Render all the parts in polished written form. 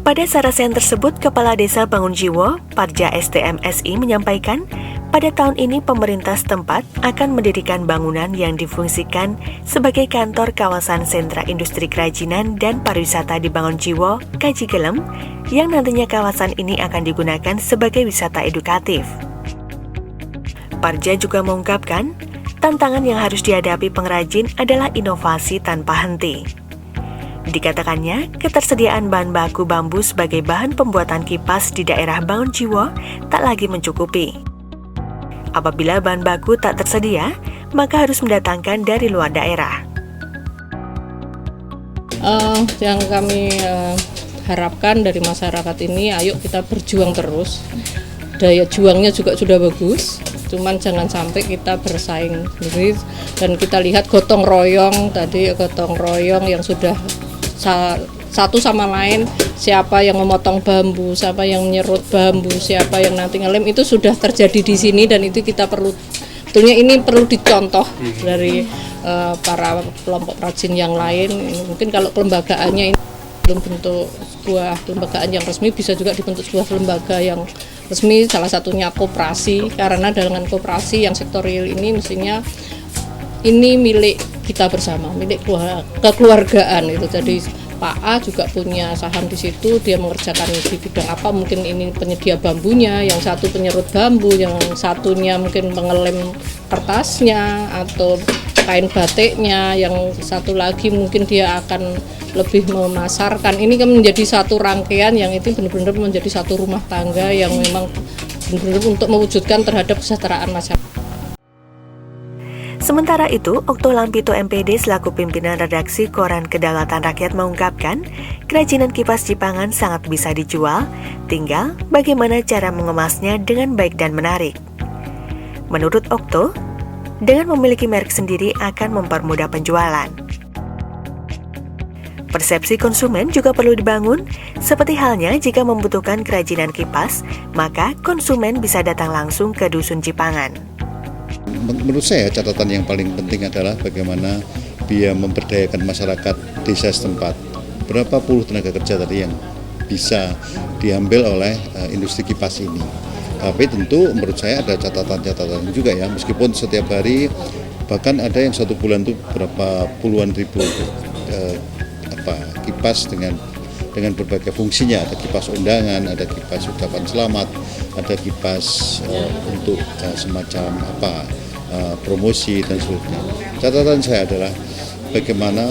Pada sarasen tersebut, Kepala Desa Bangunjiwo, Parja STM SI menyampaikan, pada tahun ini pemerintah setempat akan mendirikan bangunan yang difungsikan sebagai kantor kawasan sentra industri kerajinan dan pariwisata di Bangunjiwo, Kajigelem, yang nantinya kawasan ini akan digunakan sebagai wisata edukatif. Parja juga mengungkapkan, tantangan yang harus dihadapi pengrajin adalah inovasi tanpa henti. Dikatakannya, ketersediaan bahan baku bambu sebagai bahan pembuatan kipas di daerah Bangunjiwo tak lagi mencukupi. Apabila bahan baku tak tersedia, maka harus mendatangkan dari luar daerah. Yang kami harapkan dari masyarakat ini, ayo kita berjuang terus. Daya juangnya juga sudah bagus, cuman jangan sampai kita bersaing sendiri. Dan kita lihat gotong royong yang sudah satu sama lain, siapa yang memotong bambu, siapa yang menyerut bambu, siapa yang nanti ngelem, itu sudah terjadi di sini. Dan itu kita betulnya ini perlu dicontoh dari para kelompok perajin yang lain. Mungkin kalau kelembagaannya ini belum bentuk sebuah kelembagaan yang resmi, bisa juga dibentuk sebuah lembaga yang resmi, salah satunya koperasi, karena dengan koperasi yang sektor real ini mestinya ini milik kita bersama, milik kekeluargaan itu. Jadi Pak A juga punya saham di situ, dia mengerjakan di bidang apa, mungkin ini penyedia bambunya, yang satu penyerut bambu, yang satunya mungkin mengelem kertasnya atau kain batiknya, yang satu lagi mungkin dia akan lebih memasarkan. Ini kan menjadi satu rangkaian yang itu benar-benar menjadi satu rumah tangga yang memang benar-benar untuk mewujudkan terhadap kesejahteraan masyarakat. Sementara itu, Okto Lampito MPD selaku pimpinan redaksi Koran Kedaulatan Rakyat mengungkapkan, kerajinan kipas Jipangan sangat bisa dijual, tinggal bagaimana cara mengemasnya dengan baik dan menarik. Menurut Okto, dengan memiliki merek sendiri akan mempermudah penjualan. Persepsi konsumen juga perlu dibangun, seperti halnya jika membutuhkan kerajinan kipas, maka konsumen bisa datang langsung ke Dusun Jipangan. Menurut saya catatan yang paling penting adalah bagaimana dia memberdayakan masyarakat desa setempat. Berapa puluh tenaga kerja tadi yang bisa diambil oleh industri kipas ini. Tapi tentu menurut saya ada catatan-catatan juga ya, meskipun setiap hari bahkan ada yang satu bulan itu berapa puluhan ribu kipas dengan berbagai fungsinya. Ada kipas undangan, ada kipas ucapan selamat, ada kipas untuk semacam promosi dan seterusnya. Catatan saya adalah bagaimana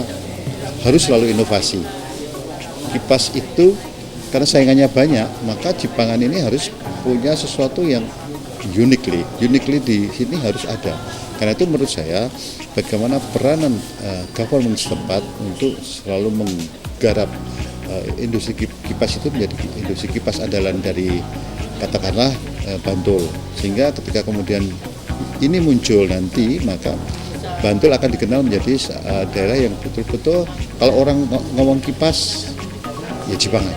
harus selalu inovasi. Kipas itu karena saingannya banyak, maka Jipangan ini harus punya sesuatu yang uniquely di sini harus ada. Karena itu menurut saya bagaimana peranan government setempat untuk selalu menggarap industri kipas itu menjadi industri kipas andalan dari katakanlah Bantul, sehingga ketika kemudian ini muncul nanti, maka Bantul akan dikenal menjadi daerah yang betul-betul kalau orang ngomong kipas ya Jipangan.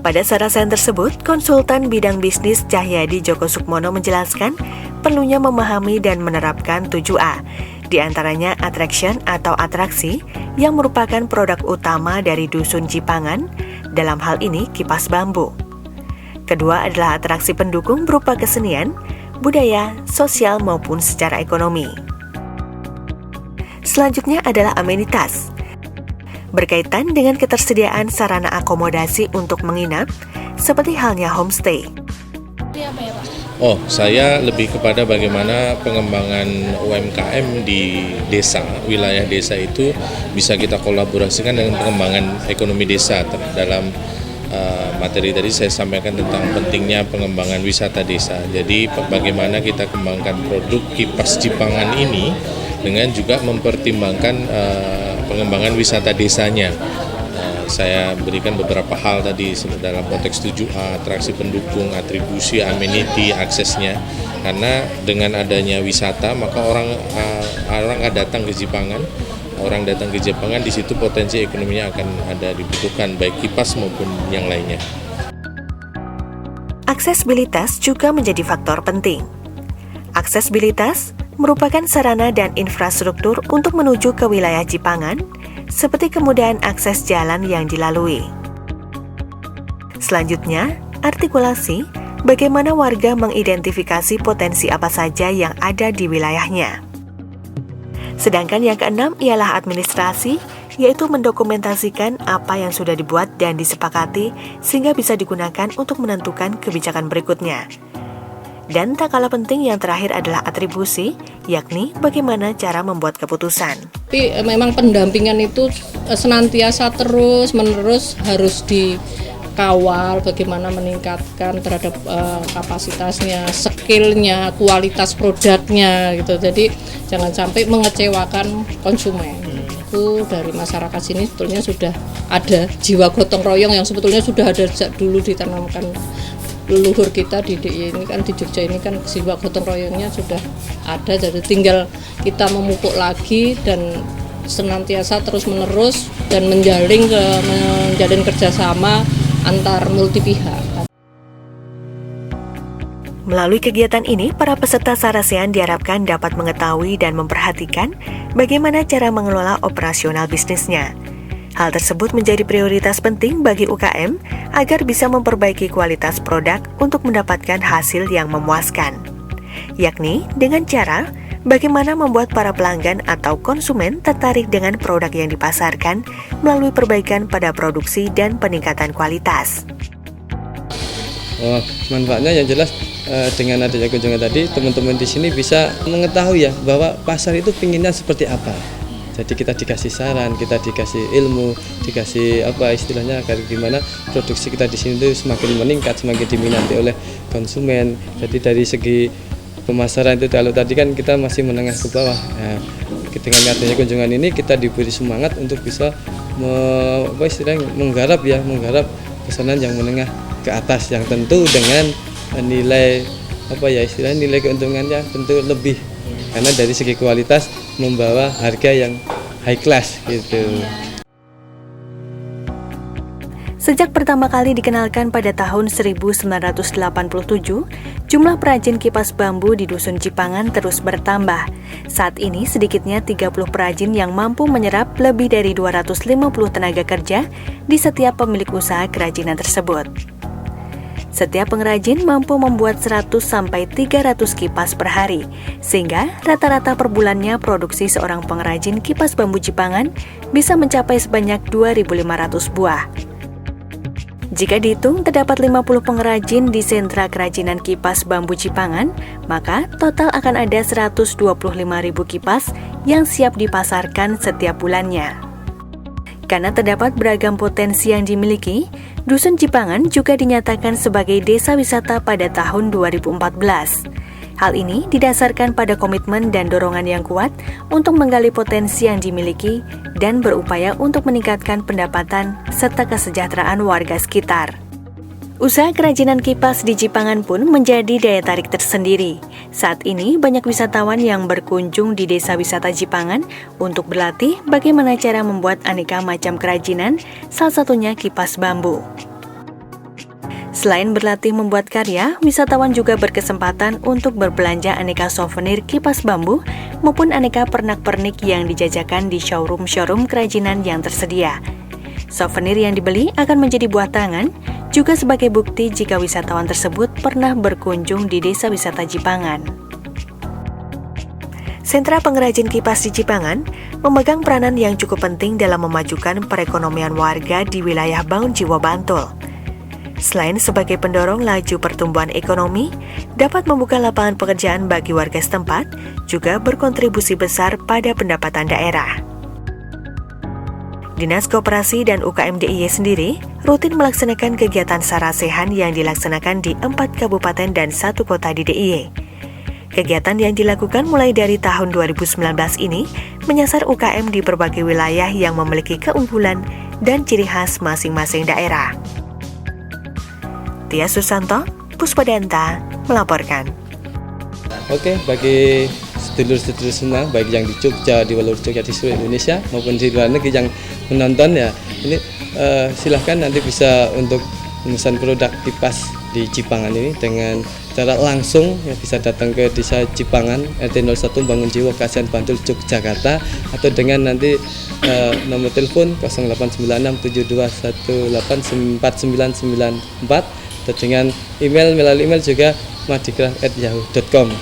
Pada sarasen tersebut, konsultan bidang bisnis Cahyadi Joko Sukmono menjelaskan perlunya memahami dan menerapkan 7A, di antaranya attraction atau atraksi yang merupakan produk utama dari Dusun Jipangan, dalam hal ini kipas bambu. Kedua adalah atraksi pendukung berupa kesenian, budaya, sosial maupun secara ekonomi. Selanjutnya adalah amenitas. Berkaitan dengan ketersediaan sarana akomodasi untuk menginap, seperti halnya homestay. Saya lebih kepada bagaimana pengembangan UMKM di desa, wilayah desa itu bisa kita kolaborasikan dengan pengembangan ekonomi desa. Dalam materi tadi saya sampaikan tentang pentingnya pengembangan wisata desa. Jadi bagaimana kita kembangkan produk kipas Jipangan ini dengan juga mempertimbangkan pengembangan wisata desanya. Saya berikan beberapa hal tadi dalam konteks 7A, atraksi pendukung, atribusi, amenity, aksesnya. Karena dengan adanya wisata maka orang akan datang ke Jipangan. Orang datang ke Jipangan, di situ potensi ekonominya akan ada dibutuhkan baik kipas maupun yang lainnya. Aksesibilitas juga menjadi faktor penting. Aksesibilitas merupakan sarana dan infrastruktur untuk menuju ke wilayah Jipangan, seperti kemudahan akses jalan yang dilalui. Selanjutnya, artikulasi, bagaimana warga mengidentifikasi potensi apa saja yang ada di wilayahnya. Sedangkan yang keenam ialah administrasi, yaitu mendokumentasikan apa yang sudah dibuat dan disepakati sehingga bisa digunakan untuk menentukan kebijakan berikutnya. Dan tak kalah penting yang terakhir adalah atribusi, yakni bagaimana cara membuat keputusan. Tapi memang pendampingan itu senantiasa terus-menerus harus dikawal, bagaimana meningkatkan terhadap kapasitasnya, skillnya, kualitas produknya gitu. Jadi jangan sampai mengecewakan konsumen. Itu dari masyarakat sini sebetulnya sudah ada jiwa gotong royong yang sebetulnya sudah ada sejak dulu ditanamkan leluhur kita di DIY ini kan, di Jogja ini kan jiwa gotong royongnya sudah ada, jadi tinggal kita memupuk lagi dan senantiasa terus menerus dan menjalin kerjasama antar multi pihak. Melalui kegiatan ini, para peserta Sarasehan diharapkan dapat mengetahui dan memperhatikan bagaimana cara mengelola operasional bisnisnya. Hal tersebut menjadi prioritas penting bagi UKM agar bisa memperbaiki kualitas produk untuk mendapatkan hasil yang memuaskan, yakni dengan cara bagaimana membuat para pelanggan atau konsumen tertarik dengan produk yang dipasarkan melalui perbaikan pada produksi dan peningkatan kualitas. Manfaatnya yang jelas dengan adanya kunjungan tadi, teman-teman di sini bisa mengetahui ya bahwa pasar itu pinginnya seperti apa. Jadi kita dikasih saran, kita dikasih ilmu, dikasih apa istilahnya agar gimana produksi kita di sini itu semakin meningkat, semakin diminati oleh konsumen. Jadi dari segi pemasaran itu kalau tadi kan kita masih menengah ke bawah. Nah, dengan adanya kunjungan ini kita diberi semangat untuk bisa menggarap pesanan yang menengah ke atas yang tentu dengan nilai nilai keuntungannya tentu lebih karena dari segi kualitas membawa harga yang high class gitu. Sejak pertama kali dikenalkan pada tahun 1987, jumlah perajin kipas bambu di Dusun Cipangan terus bertambah. Saat ini sedikitnya 30 perajin yang mampu menyerap lebih dari 250 tenaga kerja di setiap pemilik usaha kerajinan tersebut. Setiap pengrajin mampu membuat 100-300 kipas per hari, sehingga rata-rata per bulannya produksi seorang pengrajin kipas bambu Cipangan bisa mencapai sebanyak 2.500 buah. Jika dihitung terdapat 50 pengrajin di sentra kerajinan kipas bambu Cipangan, maka total akan ada 125.000 kipas yang siap dipasarkan setiap bulannya. Karena terdapat beragam potensi yang dimiliki, Dusun Cipangan juga dinyatakan sebagai desa wisata pada tahun 2014. Hal ini didasarkan pada komitmen dan dorongan yang kuat untuk menggali potensi yang dimiliki dan berupaya untuk meningkatkan pendapatan serta kesejahteraan warga sekitar. Usaha kerajinan kipas di Cipangan pun menjadi daya tarik tersendiri. Saat ini banyak wisatawan yang berkunjung di desa wisata Cipangan untuk berlatih bagaimana cara membuat aneka macam kerajinan, salah satunya kipas bambu. Selain berlatih membuat karya, wisatawan juga berkesempatan untuk berbelanja aneka souvenir kipas bambu maupun aneka pernak-pernik yang dijajakan di showroom-showroom kerajinan yang tersedia. Souvenir yang dibeli akan menjadi buah tangan, juga sebagai bukti jika wisatawan tersebut pernah berkunjung di desa wisata Cipangan. Sentra pengrajin kipas di Cipangan memegang peranan yang cukup penting dalam memajukan perekonomian warga di wilayah Bangun Jiwa Bantul. Selain sebagai pendorong laju pertumbuhan ekonomi, dapat membuka lapangan pekerjaan bagi warga setempat, juga berkontribusi besar pada pendapatan daerah. Dinas Koperasi dan UKM DIY sendiri rutin melaksanakan kegiatan Sarasehan yang dilaksanakan di 4 kabupaten dan 1 kota di DIY. Kegiatan yang dilakukan mulai dari tahun 2019 ini menyasar UKM di berbagai wilayah yang memiliki keunggulan dan ciri khas masing-masing daerah. Tia Susanto, Puspadanta, melaporkan. Oke, bagi sedulur-sedulur semua, baik yang di Jogja, di luar Jogja, di seluruh Indonesia maupun di luar negeri yang menonton ya, ini silahkan nanti bisa untuk memesan produk kipas di Cipangan ini dengan cara langsung ya, bisa datang ke Desa Cipangan RT 01 Bangunjiwo Kasihan Bantul Yogyakarta, atau dengan nanti nomor telepon 089672184994, atau dengan email, melalui email juga madikra@yahoo.com.